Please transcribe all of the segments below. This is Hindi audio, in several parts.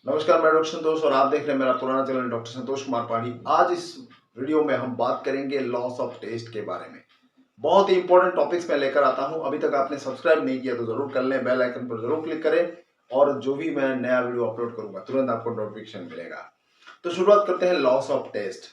नमस्कार, मैं डॉक्टर संतोष और आप देख रहे हैं मेरा पुराना चैनल डॉक्टर संतोष कुमार पाठी। आज इस वीडियो में हम बात करेंगे लॉस ऑफ टेस्ट के बारे में। बहुत ही इंपॉर्टेंट टॉपिक्स मैं लेकर आता हूं। अभी तक आपने सब्सक्राइब नहीं किया तो जरूर कर लें, बेल आइकन पर जरूर क्लिक करें और जो भी मैं नया वीडियो अपलोड करूंगा तुरंत आपको नोटिफिकेशन मिलेगा। तो शुरुआत करते हैं। लॉस ऑफ टेस्ट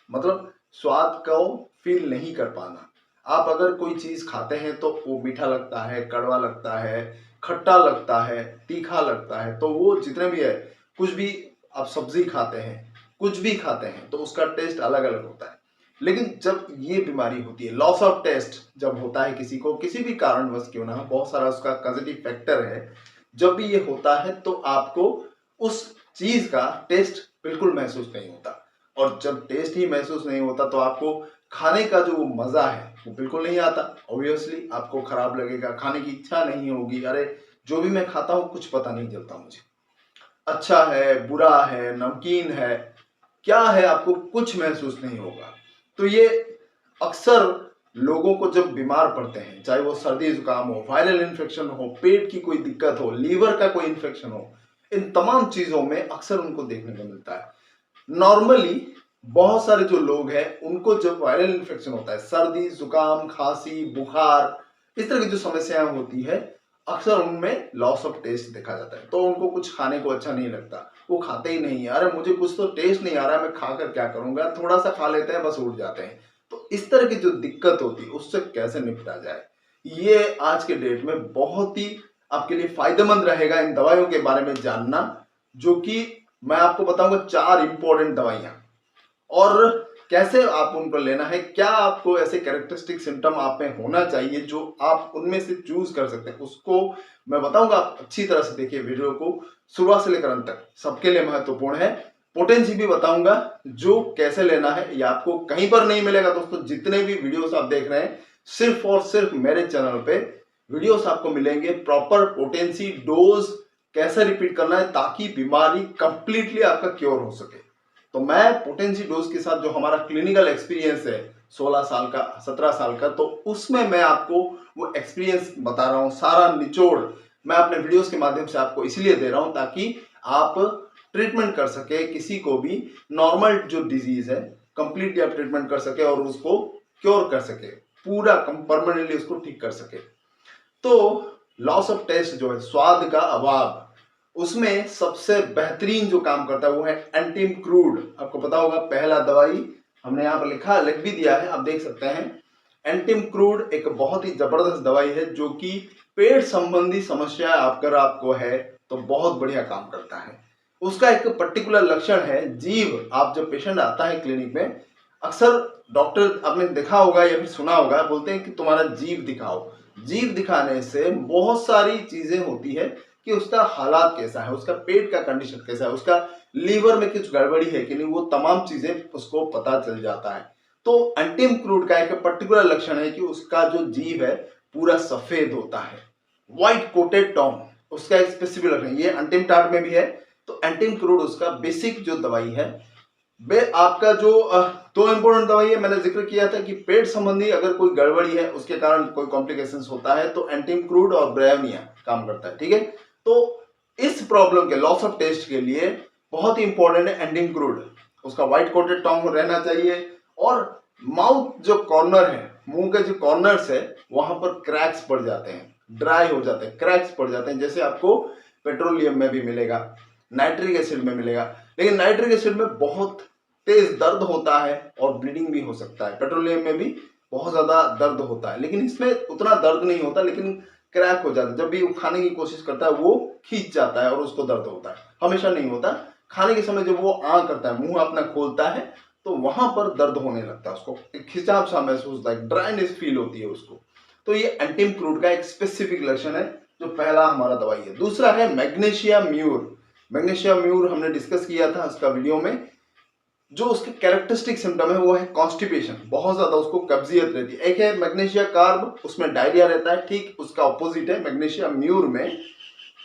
मतलब स्वाद को फील नहीं कर पाना। आप अगर कोई चीज खाते हैं तो वो मीठा लगता है, कड़वा लगता है, खट्टा लगता है, तीखा लगता है, तो वो जितने भी है, कुछ भी आप सब्जी खाते हैं, कुछ भी खाते हैं तो उसका टेस्ट अलग अलग होता है। लेकिन जब ये बीमारी होती है, लॉस ऑफ टेस्ट जब होता है किसी को, किसी भी कारणवश क्यों ना हो, बहुत सारा उसका पॉजिटिव फैक्टर है, जब भी ये होता है तो आपको उस चीज का टेस्ट बिल्कुल महसूस नहीं होता। और जब टेस्ट ही महसूस नहीं होता तो आपको खाने का जो मजा है वो बिल्कुल नहीं आता। ऑब्वियसली आपको खराब लगेगा, खाने की इच्छा नहीं होगी। अरे जो भी मैं खाता हूँ कुछ पता नहीं चलता मुझे, अच्छा है, बुरा है, नमकीन है, क्या है, आपको कुछ महसूस नहीं होगा। तो ये अक्सर लोगों को जब बीमार पड़ते हैं, चाहे वो सर्दी जुकाम हो, वायरल इन्फेक्शन हो, पेट की कोई दिक्कत हो, लीवर का कोई इन्फेक्शन हो, इन तमाम चीजों में अक्सर उनको देखने को मिलता है। नॉर्मली बहुत सारे जो लोग हैं उनको जब वायरल इन्फेक्शन होता है, सर्दी जुकाम, खांसी, बुखार, इस तरह की जो समस्याएं होती है, अक्सर उनमें लॉस ऑफ टेस्ट देखा जाता है। तो उनको कुछ खाने को अच्छा नहीं लगता, वो खाते ही नहीं है। अरे मुझे कुछ तो टेस्ट नहीं आ रहा है, मैं खाकर क्या करूंगा, थोड़ा सा खा लेते हैं बस उठ जाते हैं। तो इस तरह की जो दिक्कत होती है उससे कैसे निपटा जाए, ये आज के डेट में बहुत ही आपके लिए फायदेमंद रहेगा इन दवाइयों के बारे में जानना, जो कि मैं आपको बताऊंगा 4 इंपॉर्टेंट दवाइयां और कैसे आप उनको लेना है, क्या आपको ऐसे कैरेक्टरिस्टिक सिम्टम आप में होना चाहिए जो आप उनमें से चूज कर सकते हैं, उसको मैं बताऊंगा। आप अच्छी तरह से देखिए वीडियो को शुरुआत से लेकर अंत तक, सबके लिए महत्वपूर्ण है। पोटेंसी भी बताऊंगा जो कैसे लेना है, ये आपको कहीं पर नहीं मिलेगा दोस्तों। जितने भी वीडियोस आप देख रहे हैं सिर्फ और सिर्फ मेरे चैनल पे वीडियोस आपको मिलेंगे। प्रॉपर पोटेंसी डोज कैसे रिपीट करना है ताकि बीमारी कंप्लीटली आपका क्योर हो सके। तो मैं पोटेंसी डोज के साथ जो हमारा क्लिनिकल एक्सपीरियंस है 16 साल का, 17 साल का, तो उसमें मैं आपको वो एक्सपीरियंस बता रहा हूँ। सारा निचोड़ मैं अपने वीडियोस के माध्यम से आपको इसलिए दे रहा हूँ ताकि आप ट्रीटमेंट कर सके, किसी को भी नॉर्मल जो डिजीज है कंप्लीटली आप ट्रीटमेंट कर सके और उसको क्योर कर सके, पूरा परमानेंटली उसको ठीक कर सके। तो लॉस ऑफ टेस्ट जो है, स्वाद का अभाव, उसमें सबसे बेहतरीन जो काम करता है वो है एंटीम क्रूड। आपको पता होगा, पहला दवाई हमने यहाँ पर लिख भी दिया है, आप देख सकते हैं। एंटीम क्रूड एक बहुत ही जबरदस्त दवाई है जो कि पेट संबंधी समस्या अगर आपको है तो बहुत बढ़िया काम करता है। उसका एक पर्टिकुलर लक्षण है जीभ। आप जब पेशेंट आता है क्लिनिक में, अक्सर डॉक्टर आपने देखा होगा या फिर सुना होगा, बोलते हैं कि तुम्हारा जीभ दिखाओ। जीभ दिखाने से बहुत सारी चीजें होती है कि उसका हालात कैसा है, उसका पेट का कंडीशन कैसा है, उसका लीवर में कुछ गड़बड़ी है कि नहीं, वो तमाम चीजें उसको पता चल जाता है। तो एंटीम क्रूड का एक पर्टिकुलर लक्षण है कि उसका जो जीभ है पूरा सफेद होता है, व्हाइट कोटेड टॉन्ग, उसका एक स्पेसिफिक लक्षण। ये एंटीम टार्ट में भी है। तो एंटीम क्रूड उसका बेसिक जो दवाई है। आपका जो दो इंपोर्टेंट दवाई है, मैंने जिक्र किया था कि पेट संबंधी अगर कोई गड़बड़ी है, उसके कारण कोई कॉम्प्लिकेशंस होता है, तो एंटीम क्रूड और ब्रेविया काम करता है। ठीक है, तो इस प्रॉब्लम के लॉस ऑफ टेस्ट के लिए बहुत ही इंपॉर्टेंट है एंटीम क्रूड। उसका व्हाइट कोटेड टॉन्ग रहना चाहिए और माउथ जो कॉर्नर है, मुंह के जो कॉर्नर्स है, वहां पर क्रैक्स पड़ जाते हैं, ड्राई हो जाते हैं, क्रैक्स पड़ जाते हैं, जैसे आपको पेट्रोलियम में भी मिलेगा, नाइट्रिक एसिड में मिलेगा। लेकिन नाइट्रिक एसिड में बहुत तेज दर्द होता है और ब्लीडिंग भी हो सकता है। पेट्रोलियम में भी बहुत ज्यादा दर्द होता है, लेकिन इसमें उतना दर्द नहीं होता, लेकिन क्रैक हो जाता है। जब भी वो खाने की कोशिश करता है वो खींच जाता है और उसको दर्द होता है, हमेशा नहीं होता। खाने के समय जब वो करता है, मुंह अपना खोलता है, तो वहां पर दर्द होने लगता है, उसको एक खिंचाव सा महसूस होता है, ड्राइनेस फील होती है उसको। तो ये एंटीम क्रूड का एक स्पेसिफिक लक्षण है, जो पहला हमारा दवाई है। दूसरा है मैग्नीशिया म्यूर। मैग्नीशिया म्यूर हमने डिस्कस किया था उसका वीडियो में। जो उसके कैरेक्टरिस्टिक सिम्टम है वो है कॉन्स्टिपेशन, बहुत ज्यादा उसको कब्जियत रहती है। एक है मैग्नीशिया कार्ब, उसमें डायरिया रहता है, ठीक उसका ऑपोजिट है मैग्नीशिया म्यूर में,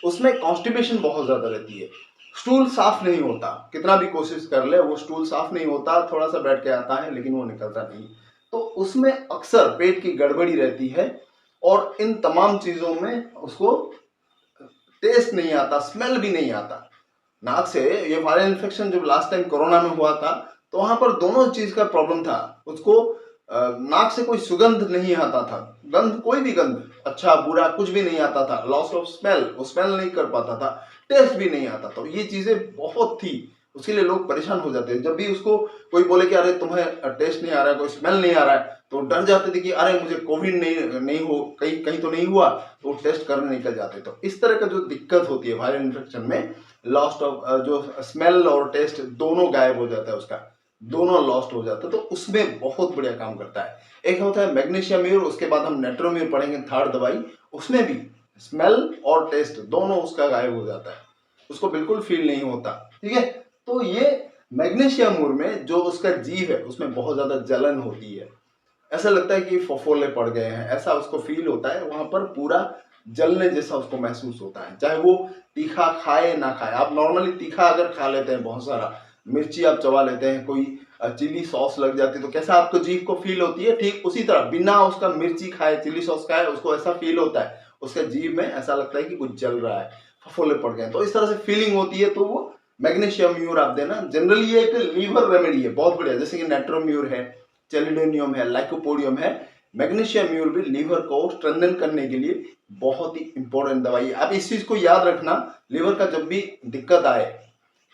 उसमें कॉन्स्टिपेशन बहुत ज्यादा रहती है। स्टूल साफ नहीं होता, कितना भी कोशिश कर ले वो स्टूल साफ नहीं होता, थोड़ा सा बैठ के आता है लेकिन वो निकलता नहीं। तो उसमें अक्सर पेट की गड़बड़ी रहती है और इन तमाम चीजों में उसको टेस्ट नहीं आता, स्मेल भी नहीं आता। नाक से। ये वायरल इन्फेक्शन जब लास्ट टाइम कोरोना में हुआ था तो वहां पर दोनों चीज का प्रॉब्लम था। उसको नाक से कोई सुगंध नहीं आता था, गंध, कोई भी गंध, अच्छा बुरा कुछ भी नहीं आता था। लॉस ऑफ स्मेल, वो स्मेल नहीं कर पाता था, टेस्ट भी नहीं आता था। ये चीजें बहुत थी, उसके लिए लोग परेशान हो जाते हैं। जब भी उसको कोई बोले कि अरे तुम्हें टेस्ट नहीं आ रहा है, कोई स्मेल नहीं आ रहा है, तो डर जाते थे कि अरे मुझे कोविड नहीं हो, कहीं कहीं तो नहीं हुआ, तो टेस्ट करने निकल जाते। तो इस तरह का जो दिक्कत होती है वायरल इन्फेक्शन में, लॉस्ट ऑफ जो स्मेल और टेस्ट दोनों गायब हो जाता है, उसका दोनों लॉस्ट हो जाता है। तो उसमें बहुत बढ़िया काम करता है। एक होता है मैग्नीशियम म्यूर, उसके बाद हम नेट्रोम्यूर पढ़ेंगे, थर्ड दवाई, उसमें भी स्मेल और टेस्ट दोनों उसका गायब हो जाता है, उसको बिल्कुल फील नहीं होता। ठीक है, तो ये मैग्नीशियम म्यूर में जो उसका जीव है उसमें बहुत ज्यादा जलन होती है, ऐसा लगता है कि फफोले पड़ गए हैं, ऐसा उसको फील होता है। वहां पर पूरा जलने जैसा उसको महसूस होता है, चाहे वो तीखा खाए ना खाए। आप नॉर्मली तीखा अगर खा लेते हैं, बहुत सारा मिर्ची आप चबा लेते हैं, कोई चिली सॉस लग जाती है, तो कैसा आपको जीभ को फील होती है, ठीक उसी तरह बिना उसका मिर्ची खाए, चिली सॉस खाए, उसको ऐसा फील होता है, उसका जीभ में ऐसा लगता है कि कुछ जल रहा है, फफोले पड़ गए। तो इस तरह से फीलिंग होती है, तो वो मैग्नीशियम म्यूर आप देना। जनरली ये एक लीवर रेमेडी है, बहुत बढ़िया, जैसे कि नेट्रोम्यूर है, चेलिडोनियम है, लाइकोपोडियम है। मैग्नीशियम म्यूर भी लीवर को स्ट्रेंथन करने के लिए बहुत ही इंपॉर्टेंट दवाई है। आप इस चीज को याद रखना, लीवर का जब भी दिक्कत आए,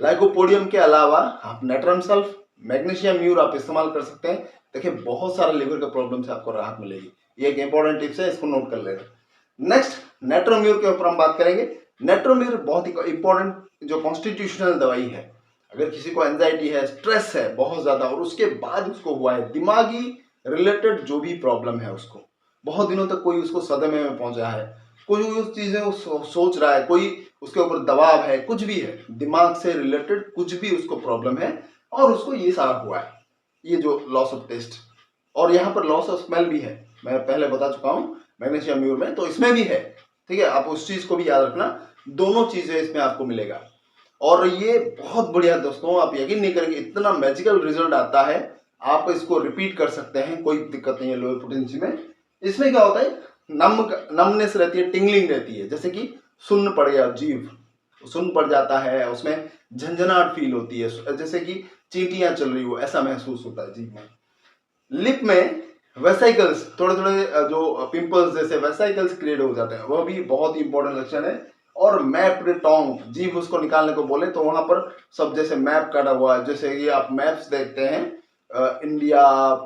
लाइकोपोडियम के अलावा आप नेट्रम सल्फ, मैग्नीशियम म्यूर आप इस्तेमाल कर सकते हैं। देखिए बहुत सारा लीवर का प्रॉब्लम से आपको राहत मिलेगी। ये एक इंपॉर्टेंट टिप्स है, इसको नोट कर लेना। नेक्स्ट नेट्रोम्यूर के ऊपर हम बात करेंगे। नेट्रोम्यूर बहुत ही इंपॉर्टेंट जो कॉन्स्टिट्यूशनल दवाई है। अगर किसी को एंजाइटी है, स्ट्रेस है बहुत ज्यादा, और उसके बाद उसको हुआ है दिमागी रिलेटेड जो भी प्रॉब्लम है, उसको बहुत दिनों तक कोई उसको सदमे में पहुंचा है, कोई उस चीजें सोच रहा है, कोई उसके ऊपर दबाव है, कुछ भी है, दिमाग से रिलेटेड कुछ भी उसको प्रॉब्लम है, और उसको ये सारा हुआ है, ये जो लॉस ऑफ टेस्ट, और यहाँ पर लॉस ऑफ स्मेल भी है, मैं पहले बता चुका हूँ मैग्नीशियम म्यूर में, तो इसमें भी है। ठीक है, आप उस चीज को भी याद रखना, दोनों चीजें इसमें आपको मिलेगा। और ये बहुत बढ़िया दोस्तों, आप यकीन नहीं करेंगे इतना मैजिकल रिजल्ट आता है। आप इसको रिपीट कर सकते हैं, कोई दिक्कत नहीं है लोअर पोटेंसी में। इसमें क्या होता है, नमनेस रहती है, टिंगलिंग रहती है, जैसे कि सुन्न पड़ गया, जीभ सुन्न पड़ जाता है, उसमें झंझनाहट फील होती है, जैसे कि चींटियां चल रही हो, ऐसा महसूस होता है जीभ में। लिप में वेसाइकल्स, थोड़े थोड़े जो पिंपल्स जैसे वेसाइकल्स क्रिएट हो जाते हैं, वह भी बहुत ही इंपॉर्टेंट लक्षण है। और मैप्ड टोंग, जीभ उसको निकालने को बोले तो वहां पर सब जैसे मैप काटा हुआ है, जैसे कि आप मैप्स देखते हैं इंडिया,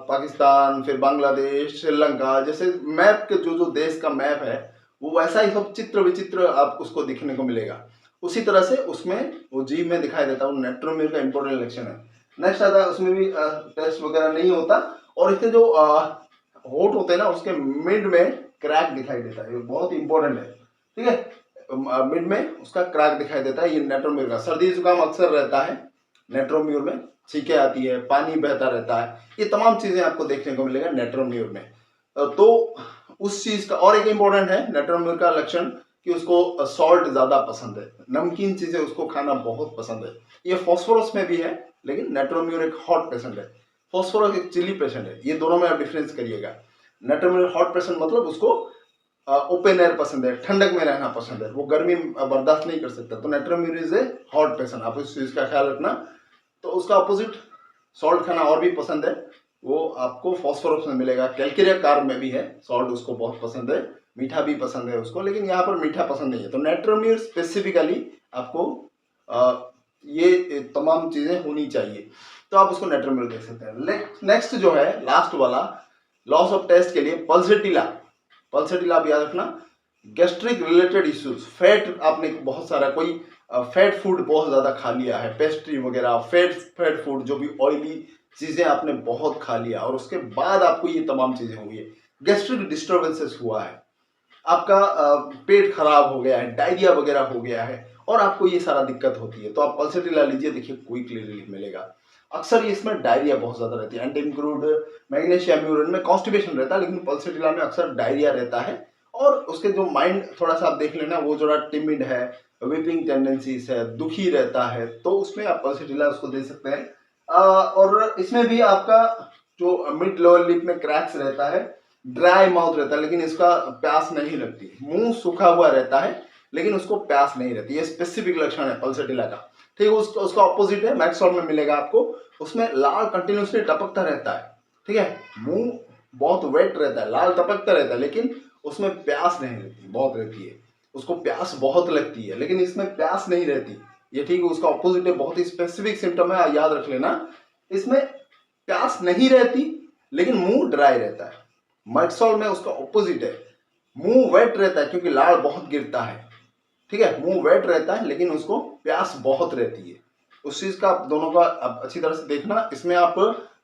पाकिस्तान, फिर बांग्लादेश, श्रीलंका, जैसे मैप के जो जो देश का मैप है, वो वैसा ही सब चित्र विचित्र आप उसको दिखने को मिलेगा। उसी तरह से उसमें वो जीभ में दिखाई देता है, वो नेट्रोम्यूर का इंपॉर्टेंट लक्षण है। नेक्स्ट आता है, उसमें भी टेस्ट वगैरह नहीं होता, और इसके जो होठ होते हैं ना, उसके मिड में क्रैक दिखाई देता है, ये बहुत इंपॉर्टेंट है। ठीक है, मिड में उसका क्रैक दिखाई देता है, ये नेट्रोम्यूर का। सर्दी जुकाम अक्सर रहता है नेट्रोम्यूर में, छींके आती है, पानी बहता रहता है, ये तमाम चीजें आपको देखने को मिलेगा नेट्रोम्यूर में। तो उस चीज का और एक इंपॉर्टेंट है नेट्रोम्यूर का लक्षण कि उसको सॉल्ट ज्यादा पसंद है, नमकीन चीजें उसको खाना बहुत पसंद है। ये फास्फोरस में भी है, लेकिन नेट्रोम्यूर एक हॉट पेशेंट है, फास्फोरस एक चिली पेशेंट है, ये दोनों में आप डिफरेंस करिएगा। नेट्रोम्यूर हॉट पेशेंट मतलब उसको ओपन एयर पसंद है, ठंडक में रहना पसंद है, वो गर्मी बर्दाश्त नहीं कर सकता, तो नेट्रोम्यूर इज ए हॉट पेशेंट, आप इस चीज का ख्याल रखना। तो उसका अपोजिट सॉल्ट खाना और भी पसंद है, वो आपको फास्फोरस में मिलेगा। कैल्केरिया कार्ब में भी है, सॉल्ट उसको बहुत पसंद है, मीठा भी पसंद है उसको, लेकिन यहाँ पर मीठा पसंद नहीं है। तो नेट्रोम्यूर स्पेसिफिकली आपको ये तमाम चीजें होनी चाहिए, तो आप उसको नेट्रोम्यूर देख सकते हैं। नेक्स्ट जो है लास्ट वाला लॉस ऑफ टेस्ट के लिए पल्सेटिला। पल्सेटिला आप याद रखना, गैस्ट्रिक रिलेटेड इश्यूज, फैट आपने बहुत सारा, कोई फैट फूड बहुत ज्यादा खा लिया है, पेस्ट्री वगैरह, फैट फूड जो भी ऑयली चीजें आपने बहुत खा लिया, और उसके बाद आपको ये तमाम चीजें हुई है, गैस्ट्रिक डिस्टर्बेंसेस हुआ है, आपका पेट खराब हो गया है, डायरिया वगैरह हो गया है, और आपको ये सारा दिक्कत होती है, तो आप पल्सेटिला लीजिए, देखिए क्विक रिलीफ मिलेगा। अक्सर इसमें डायरिया बहुत ज्यादा रहती है, एंटीइंक्लूड मैग्नीशियम म्यूर में कॉन्स्टिपेशन रहता है, लेकिन पल्सेटिला में अक्सर डायरिया रहता है। और उसके जो माइंड थोड़ा सा आप देख लेना, वो थोड़ा टिमिड है, वीपिंग टेंडेंसीज है, दुखी रहता है, तो उसमें आप पल्सेटिला उसको दे सकते हैं। और इसमें भी आपका जो मिड लोअर लिप में क्रैक्स रहता है, ड्राई माउथ रहता है, लेकिन इसका प्यास नहीं लगती, मुंह सूखा हुआ रहता है, लेकिन उसको प्यास नहीं रहती, ये स्पेसिफिक लक्षण है पल्सेटिला का। ठीक है, उसका ऑपोजिट है मैक्सॉल में मिलेगा आपको, उसमें लाल कंटिन्यूसली टपकता रहता है, ठीक है, मुंह बहुत वेट रहता है, लाल टपकता रहता है, लेकिन उसमें प्यास नहीं रहती, बहुत रहती है, उसको प्यास बहुत लगती है, लेकिन इसमें प्यास नहीं रहती, ये ठीक है, उसका ऑपोजिट है, बहुत ही स्पेसिफिक सिम्टम है, याद रख लेना, इसमें प्यास नहीं रहती लेकिन मुंह ड्राई रहता है। मैक्सॉल में उसका ऑपोजिट है, मुंह वेट रहता है क्योंकि लाल बहुत गिरता है, ठीक है, मुंह वेट रहता है लेकिन उसको प्यास बहुत रहती है। उस चीज का आप दोनों का आप अच्छी तरह से देखना, इसमें आप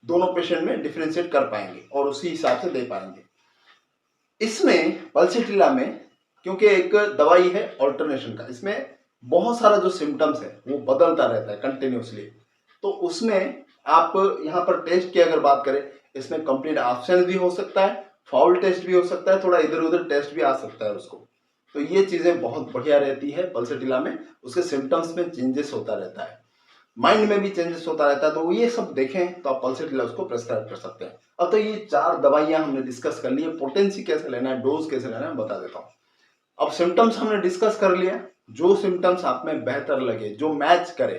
दोनों पेशेंट में डिफरेंशिएट कर पाएंगे और उसी हिसाब से दे पाएंगे। इसमें पल्सीटिला में क्योंकि एक दवाई है ऑल्टरनेशन का, इसमें बहुत सारा जो सिम्टम्स है वो बदलता रहता है कंटिन्यूसली, तो उसमें आप यहाँ पर टेस्ट की अगर बात करें, इसमें कंप्लीट ऑप्शन भी हो सकता है, फाउल टेस्ट भी हो सकता है, थोड़ा इधर उधर टेस्ट भी आ सकता है उसको, तो ये चीजें बहुत बढ़िया रहती है पल्सीटिला में, उसके सिम्टम्स में चेंजेस होता रहता है, माइंड में भी चेंजेस होता रहता है, तो ये सब देखें तो आप पल्सीटिला उसको प्रेस्क्राइब कर सकते हैं। अब तो ये 4 दवाइयां हमने डिस्कस कर ली है, पोटेंसी कैसे लेना है, डोज कैसे लेना है, बता देता हूँ। अब सिम्टम्स हमने डिस्कस कर लिया, जो सिम्टम्स आप में बेहतर लगे, जो मैच करे,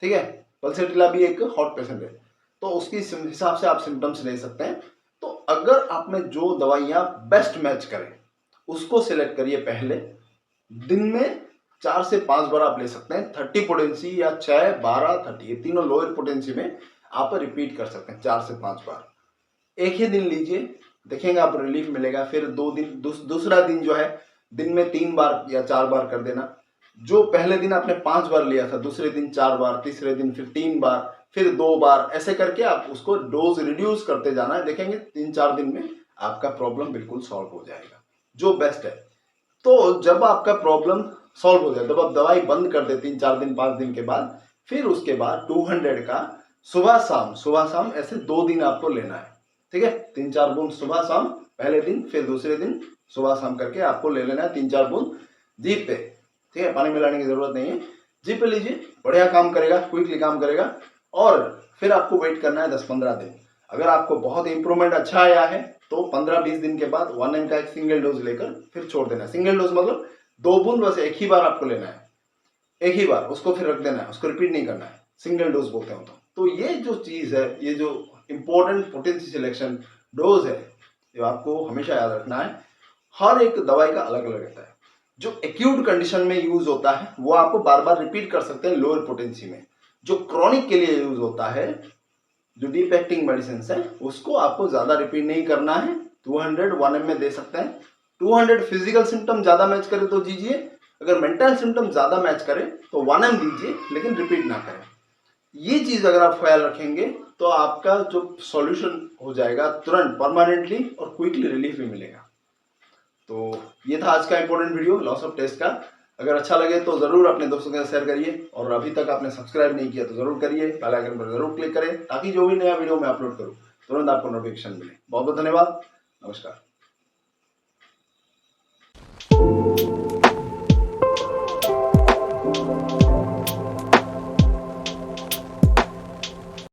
ठीक है, पल्सीटिला भी एक हॉट पेशेंट है तो उसकी हिसाब से आप सिम्टम्स ले सकते हैं। तो अगर आप में जो दवाइयां बेस्ट मैच करें उसको सिलेक्ट करिए, पहले दिन में 4 से 5 बार आप ले सकते हैं, 30 पोटेंसी या 6, 12, 30, ये तीनों लोअर पोटेंसी में आप रिपीट कर सकते हैं 4 से 5 बार, एक ही दिन लीजिए, देखेंगे आप रिलीफ मिलेगा। फिर 2 दिन दूसरा दिन जो है दिन में 3 बार या 4 बार कर देना, जो पहले दिन आपने 5 बार लिया था दूसरे दिन 4 बार, तीसरे दिन फिर 3 बार, फिर 2 बार, ऐसे करके आप उसको डोज रिड्यूस करते जाना है, देखेंगे 3-4 दिन में आपका प्रॉब्लम बिल्कुल सॉल्व हो जाएगा, जो बेस्ट है। तो जब आपका प्रॉब्लम सॉल्व हो जाए तब आप दवाई बंद कर दे 3-4 दिन 5 दिन के बाद, फिर उसके बाद 200 का सुबह शाम ऐसे 2 दिन आपको लेना है, ठीक है, 3-4 बूंद सुबह शाम पहले दिन, फिर दूसरे दिन सुबह शाम करके आपको ले लेना है 3-4 बूंद जीभ पे, ठीक है, पानी मिलाने की जरूरत नहीं है, जीभ पे लीजिए, बढ़िया काम करेगा, क्विकली काम करेगा। और फिर आपको वेट करना है 10-15 दिन, अगर आपको बहुत इंप्रूवमेंट अच्छा आया है तो 15-20 दिन के बाद 1 ml का एक सिंगल डोज लेकर फिर छोड़ देना है। सिंगल डोज मतलब 2 बूंद बस एक ही बार आपको लेना है, एक ही बार, उसको फिर रख देना है, उसको रिपीट नहीं करना है, सिंगल डोज बोलते हैं तो ये जो चीज है, ये जो इंपॉर्टेंट पोटेंसी सिलेक्शन डोज है, जो आपको हमेशा याद रखना है, हर एक दवाई का अलग अलग रहता है। जो एक्यूट कंडीशन में यूज होता है वो आपको बार बार रिपीट कर सकते हैं लोअर पोटेंसी में, जो क्रॉनिक के लिए यूज होता है, जो डीप एक्टिंग मेडिसिन है, उसको आपको ज्यादा रिपीट नहीं करना है, 200 1 ml में दे सकते हैं। 200 फिजिकल सिम्टम ज्यादा मैच करे तो दीजिए, अगर मेंटल सिम्टम ज्यादा मैच करे तो 1 ml दीजिए, लेकिन रिपीट ना करें। ये चीज अगर आप ख्याल रखेंगे तो आपका जो सॉल्यूशन हो जाएगा तुरंत, परमानेंटली और क्विकली रिलीफ भी मिलेगा। तो ये था आज का important video loss of taste का। अगर अच्छा लगे तो जरूर अपने दोस्तों के साथ शेयर करिए, और अभी तक आपने सब्सक्राइब नहीं किया तो जरूर करिए, बेल आइकन पर जरूर क्लिक करें, ताकि जो भी नया वीडियो मैं अपलोड करूं तुरंत आपको नोटिफिकेशन मिले। बहुत बहुत धन्यवाद, नमस्कार।